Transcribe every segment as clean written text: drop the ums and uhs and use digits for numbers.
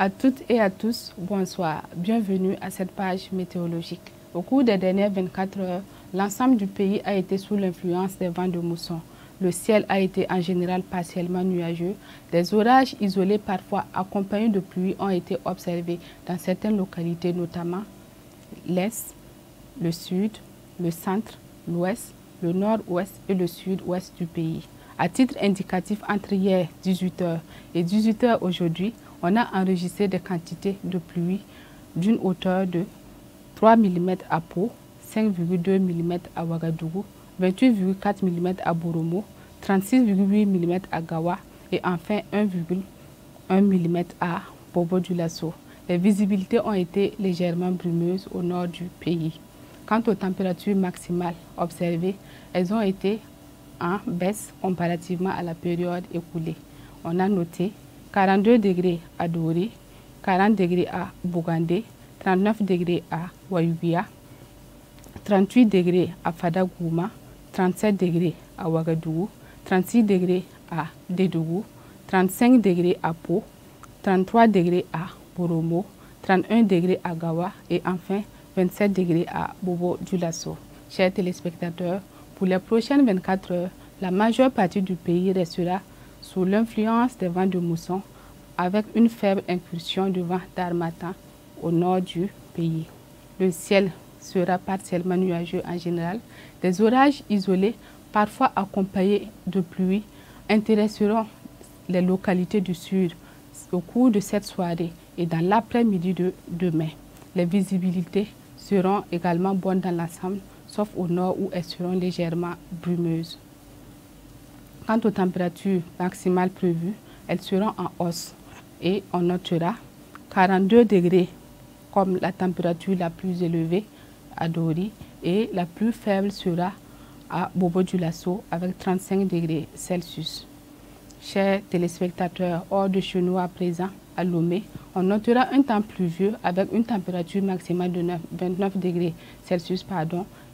À toutes et à tous, bonsoir. Bienvenue à cette page météorologique. Au cours des dernières 24 heures, l'ensemble du pays a été sous l'influence des vents de mousson. Le ciel a été en général partiellement nuageux. Des orages isolés parfois accompagnés de pluie ont été observés dans certaines localités, notamment l'Est, le Sud, le Centre, l'Ouest, le Nord-Ouest et le Sud-Ouest du pays. À titre indicatif, entre hier 18h et 18h aujourd'hui, on a enregistré des quantités de pluie d'une hauteur de 3 mm à Pau, 5,2 mm à Ouagadougou, 28,4 mm à Boromo, 36,8 mm à Gawa et enfin 1,1 mm à Bobo-Dioulasso. Les visibilités ont été légèrement brumeuses au nord du pays. Quant aux températures maximales observées, elles ont été en baisse comparativement à la période écoulée. On a noté 42 degrés à Dori, 40 degrés à Bougandé, 39 degrés à Wayubia, 38 degrés à Fadagouma, 37 degrés à Ouagadougou, 36 degrés à Dédougou, 35 degrés à Pau, 33 degrés à Boromo, 31 degrés à Gawa et enfin 27 degrés à Bobo-Dioulasso. Chers téléspectateurs, pour les prochaines 24 heures, la majeure partie du pays restera sous l'influence des vents de mousson avec une faible incursion de vent d'harmattan au nord du pays. Le ciel sera partiellement nuageux en général. Des orages isolés, parfois accompagnés de pluie, intéresseront les localités du sud au cours de cette soirée et dans l'après-midi de demain. Les visibilités seront également bonnes dans l'ensemble, sauf au nord où elles seront légèrement brumeuses. Quant aux températures maximales prévues, elles seront en hausse et on notera 42 degrés comme la température la plus élevée à Dori et la plus faible sera à Bobo-Dioulasso avec 35 degrés Celsius. Chers téléspectateurs, hors de chez nous à présent, à Lomé, on notera un temps pluvieux avec une température maximale de 29 degrés Celsius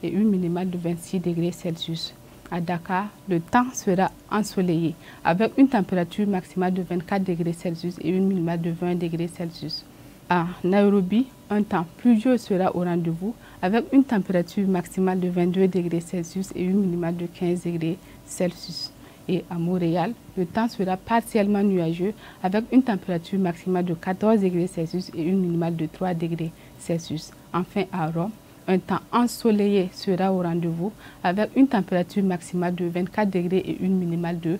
et une minimale de 26 degrés Celsius. À Dakar, le temps sera ensoleillé avec une température maximale de 24 degrés Celsius et une minimale de 20 degrés Celsius. À Nairobi, un temps pluvieux sera au rendez-vous avec une température maximale de 22 degrés Celsius et une minimale de 15 degrés Celsius. Et à Montréal, le temps sera partiellement nuageux avec une température maximale de 14 degrés Celsius et une minimale de 3 degrés Celsius. Enfin, à Rome, un temps ensoleillé sera au rendez-vous avec une température maximale de 24 degrés et une minimale de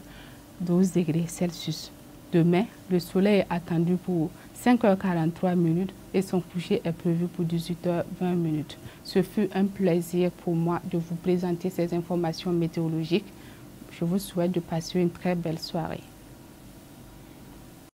12 degrés Celsius. Demain, le soleil est attendu pour 5h43 et son coucher est prévu pour 18h20. Ce fut un plaisir pour moi de vous présenter ces informations météorologiques. Je vous souhaite de passer une très belle soirée.